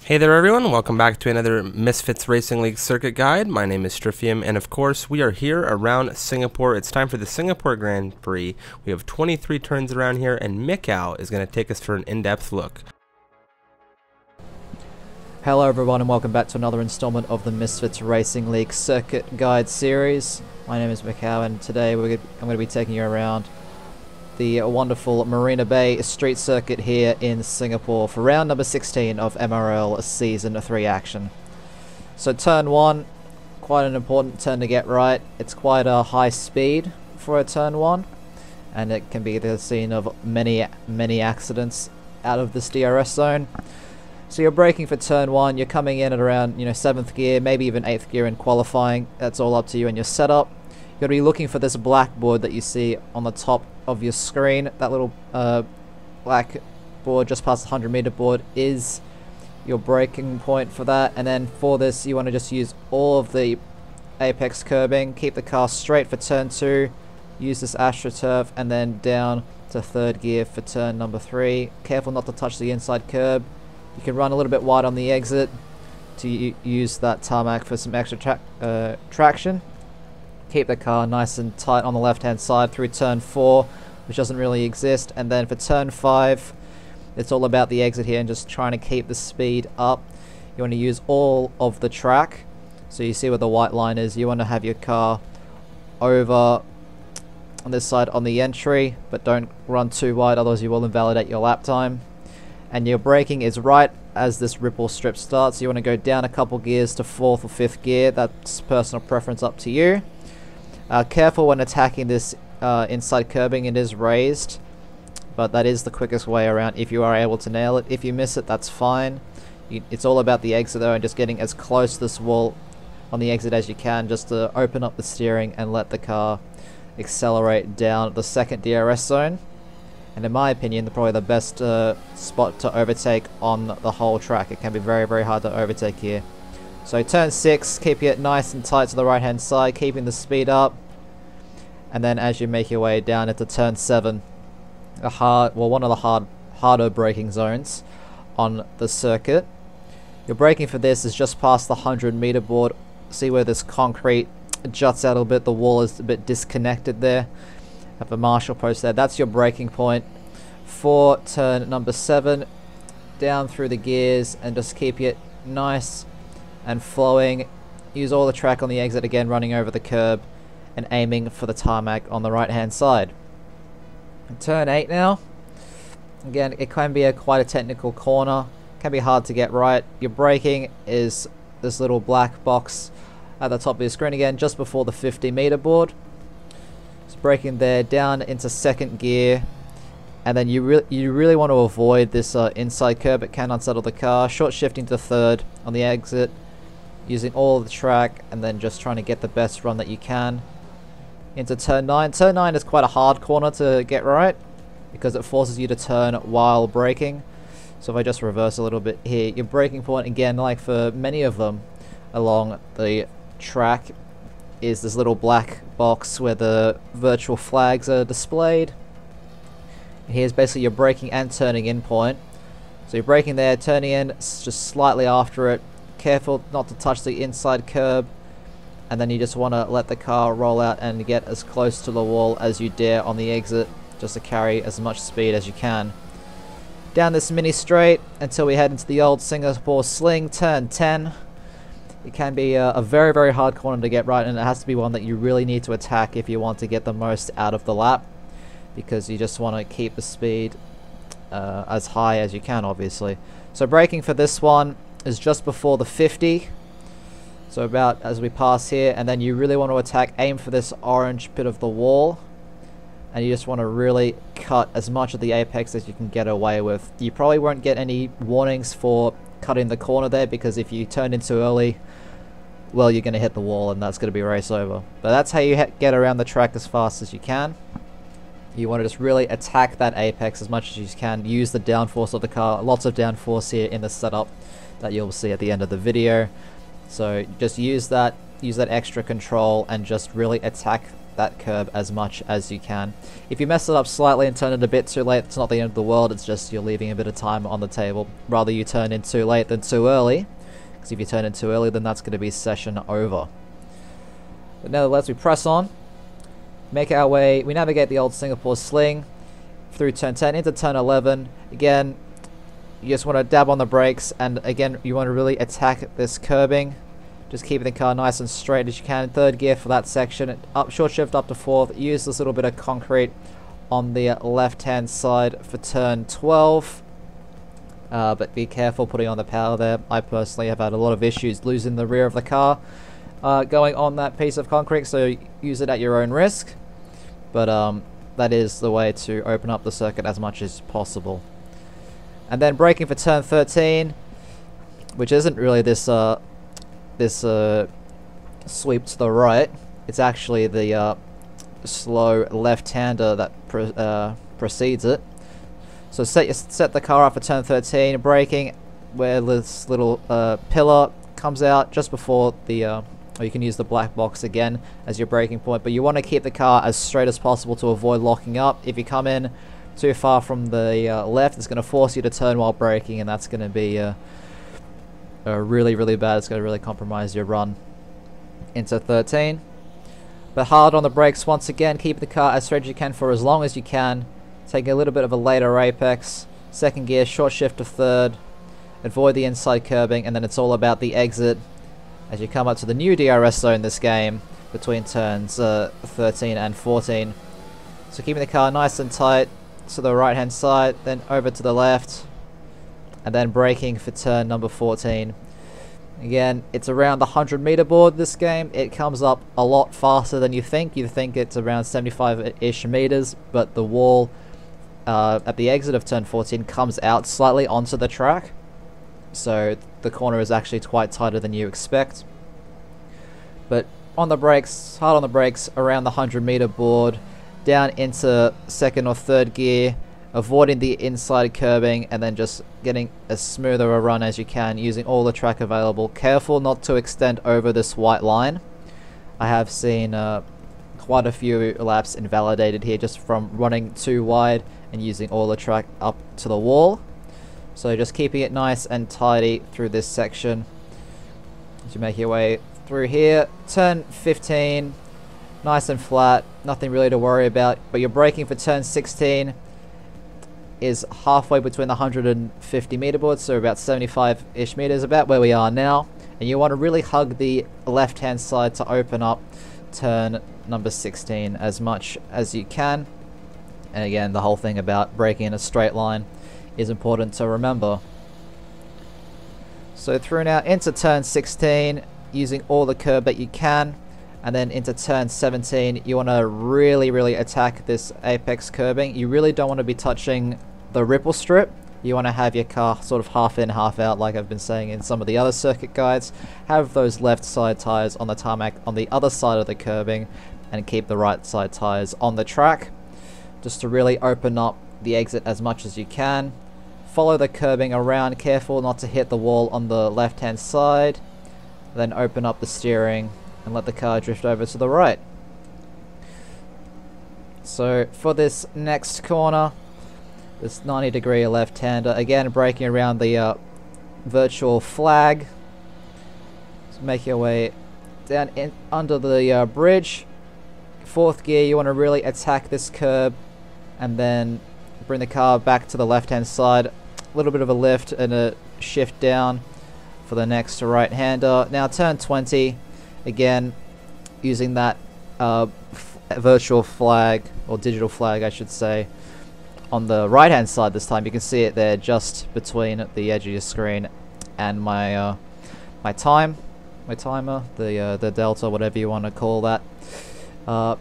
Hey there everyone, welcome back to another Misfits Racing League Circuit Guide. My name is Stryfium, and of course we are here around Singapore. It's time for the Singapore Grand Prix. We have 23 turns around here, and Mikcow is going to take us for an in-depth look. Hello everyone and welcome back to another installment of the Misfits Racing League Circuit Guide series. My name is Mikcow and today I'm going to be taking you around the wonderful Marina Bay street circuit here in Singapore for round number 16 of MRL Season 3 action. So turn 1, quite an important turn to get right. It's quite a high speed for a turn 1 and it can be the scene of many accidents out of this DRS zone. So you're braking for turn 1, you're coming in at around 7th gear, maybe even 8th gear in qualifying. That's all up to you and your setup. You're going to be looking for this black board that you see on the top of your screen. That little black board just past the 100 meter board is your braking point for that. And then for this you want to just use all of the apex curbing, keep the car straight for turn 2, use this AstroTurf, and then down to 3rd gear for turn number 3. Careful not to touch the inside curb. You can run a little bit wide on the exit to use that tarmac for some extra traction. Keep the car nice and tight on the left hand side through turn 4, which doesn't really exist, and then for turn 5 it's all about the exit here and just trying to keep the speed up. You want to use all of the track, so you see where the white line is. You want to have your car over on this side on the entry, but don't run too wide, otherwise you will invalidate your lap time. And your braking is right as this ripple strip starts. You want to go down a couple gears to 4th or 5th gear. That's personal preference, up to you. Careful when attacking this inside curbing, it is raised, but that is the quickest way around if you are able to nail it. If you miss it, that's fine. It's all about the exit though, and just getting as close to this wall on the exit as you can, just to open up the steering and let the car accelerate down the 2nd DRS zone. And in my opinion, probably the best spot to overtake on the whole track. It can be very hard to overtake here. So turn 6, keep it nice and tight to the right hand side, keeping the speed up. And then as you make your way down into turn 7, one of the harder braking zones on the circuit. Your braking for this is just past the 100 meter board. See where this concrete juts out a little bit, the wall is a bit disconnected there. Have a marshal post there. That's your braking point for turn number 7. Down through the gears and just keep it nice and flowing. Use all the track on the exit again, running over the curb and aiming for the tarmac on the right hand side. Turn 8 now. Again, it can be quite a technical corner. Can be hard to get right. Your braking is this little black box at the top of your screen again, just before the 50 meter board. So braking there, down into 2nd gear, and then you really want to avoid this inside curb. It can unsettle the car. Short shifting to 3rd on the exit, using all of the track, and then just trying to get the best run that you can. Into turn 9. Turn 9 is quite a hard corner to get right because it forces you to turn while braking. So if I just reverse a little bit here, your braking point, again, like for many of them along the track, is this little black box where the virtual flags are displayed. Here's basically your braking and turning in point. So you're braking there, turning in just slightly after it. Careful not to touch the inside curb, and then you just want to let the car roll out and get as close to the wall as you dare on the exit, just to carry as much speed as you can. Down this mini straight until we head into the old Singapore sling, turn 10. It can be a very hard corner to get right, and it has to be one that you really need to attack if you want to get the most out of the lap, because you just want to keep the speed as high as you can, obviously. So braking for this one is just before the 50, so about as we pass here, and then you really want to attack, aim for this orange bit of the wall, and you just want to really cut as much of the apex as you can get away with. You probably won't get any warnings for cutting the corner there, because if you turn in too early, well, you're going to hit the wall and that's going to be race over. But that's how you get around the track as fast as you can. You want to just really attack that apex as much as you can. Use the downforce of the car. Lots of downforce here in the setup that you'll see at the end of the video. So just use that extra control and just really attack that curb as much as you can. If you mess it up slightly and turn it a bit too late, it's not the end of the world, it's just you're leaving a bit of time on the table. Rather you turn in too late than too early, because if you turn in too early, then that's going to be session over. But nevertheless, we press on, make our way, we navigate the old Singapore sling through turn 10 into turn 11. Again, you just want to dab on the brakes, and again, you want to really attack this curbing. Just keeping the car nice and straight as you can. Third gear for that section. Up, short shift up to fourth. Use this little bit of concrete on the left-hand side for turn 12. But be careful putting on the power there. I personally have had a lot of issues losing the rear of the car going on that piece of concrete, so use it at your own risk. But that is the way to open up the circuit as much as possible. And then braking for turn 13, which isn't really this sweep to the right. It's actually the slow left-hander that precedes it. So set the car up for turn 13, braking where this little pillar comes out just before the or you can use the black box again as your braking point, but you want to keep the car as straight as possible to avoid locking up. If you come in too far from the left, it's going to force you to turn while braking, and that's going to be really bad. It's going to really compromise your run into 13. But hard on the brakes once again. Keep the car as straight as you can for as long as you can. Take a little bit of a later apex. Second gear, short shift to third. Avoid the inside curbing, and then it's all about the exit as you come up to the new DRS zone this game between turns 13 and 14. So keeping the car nice and tight to the right hand side, then over to the left, and then braking for turn number 14. Again, it's around the 100-meter board this game. It comes up a lot faster than you think. You think it's around 75-ish meters, but the wall at the exit of turn 14 comes out slightly onto the track. So the corner is actually quite tighter than you expect. But on the brakes, hard on the brakes, around the 100-meter board, down into second or third gear, avoiding the inside curbing, and then just getting as smoother a run as you can using all the track available. Careful not to extend over this white line. I have seen quite a few laps invalidated here just from running too wide and using all the track up to the wall. So just keeping it nice and tidy through this section as you make your way through here. Turn 15, nice and flat, nothing really to worry about, but you're braking for turn 16 is halfway between the 150 meter boards, so about 75-ish meters, about where we are now, and you want to really hug the left hand side to open up turn number 16 as much as you can. And again, the whole thing about braking in a straight line is important to remember. So through now into turn 16, using all the curb that you can, and then into turn 17, you want to really attack this apex curbing. You really don't want to be touching the ripple strip. You want to have your car sort of half in, half out, like I've been saying in some of the other circuit guides. Have those left side tires on the tarmac on the other side of the curbing, and keep the right side tires on the track, just to really open up the exit as much as you can. Follow the curbing around, careful not to hit the wall on the left hand side, then open up the steering and let the car drift over to the right. So for this next corner, this 90-degree left-hander, again braking around the virtual flag. So make your way down in under the bridge. Fourth gear, you want to really attack this curb and then bring the car back to the left-hand side. A little bit of a lift and a shift down for the next right-hander. Now turn 20. Again, using that virtual flag, or digital flag I should say, on the right hand side this time. You can see it there just between the edge of your screen and my my timer, the delta, whatever you want to call that,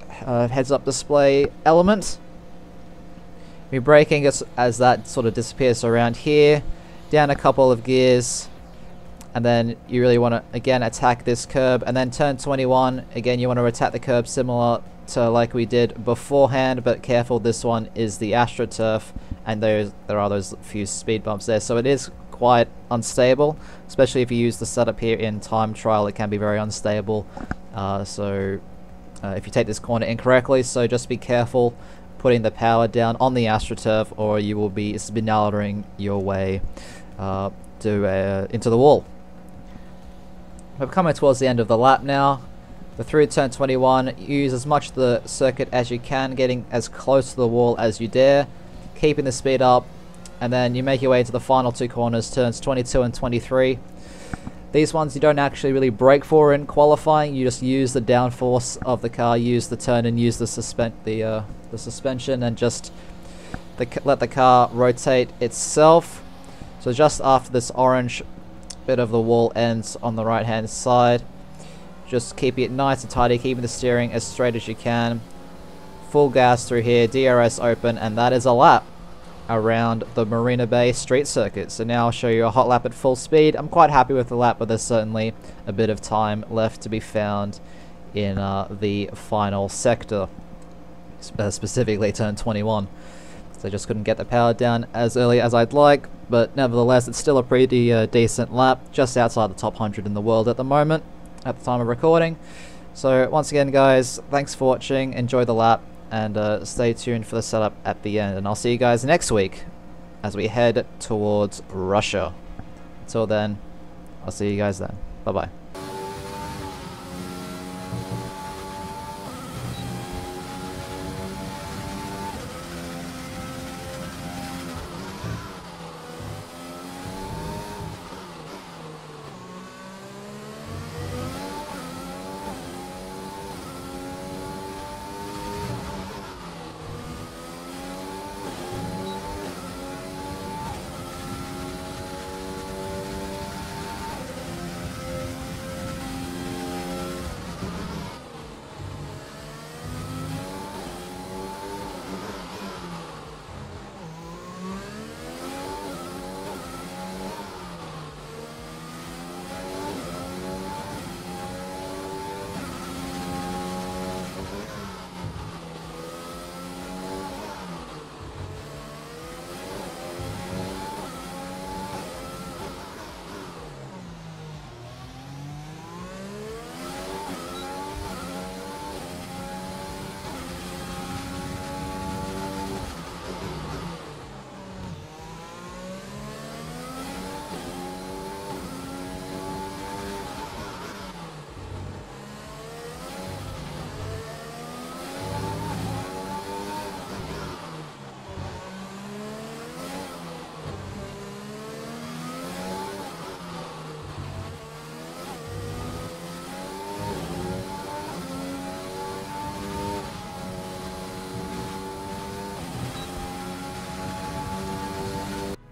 heads up display element. You're braking as that sort of disappears around here, down a couple of gears, and then you really want to again attack this curb. And then turn 21, again you want to attack the curb similar to like we did beforehand, but careful, this one is the AstroTurf, and there are those few speed bumps there, so it is quite unstable, especially if you use the setup here in time trial. It can be very unstable, so if you take this corner incorrectly, so just be careful putting the power down on the AstroTurf, or you will be spinaldering your way into the wall. We're coming towards the end of the lap now. Through turn 21, use as much of the circuit as you can, getting as close to the wall as you dare, keeping the speed up, and then you make your way to the final two corners, turns 22 and 23. These ones you don't actually really brake for in qualifying, you just use the downforce of the car, use the turn and use the suspension, and just let the car rotate itself. So just after this orange bit of the wall ends on the right hand side, just keep it nice and tidy, keeping the steering as straight as you can. Full gas through here, DRS open, and that is a lap around the Marina Bay street circuit. So now I'll show you a hot lap at full speed. I'm quite happy with the lap, but there's certainly a bit of time left to be found in the final sector, specifically turn 21. So I just couldn't get the power down as early as I'd like, but nevertheless it's still a pretty decent lap, just outside the top 100 in the world at the moment, at the time of recording. So once again guys, thanks for watching, enjoy the lap, and stay tuned for the setup at the end, and I'll see you guys next week as we head towards Russia. Until then, I'll see you guys then. Bye bye.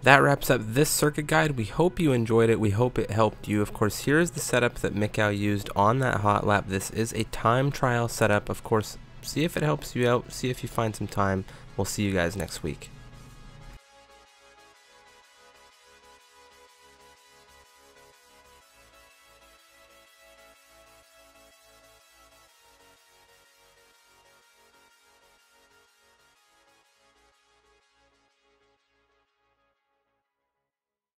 That wraps up this circuit guide. We hope you enjoyed it. We hope it helped you. Of course, here's the setup that Mikcow used on that hot lap. This is a time trial setup. Of course, see if it helps you out. See if you find some time. We'll see you guys next week.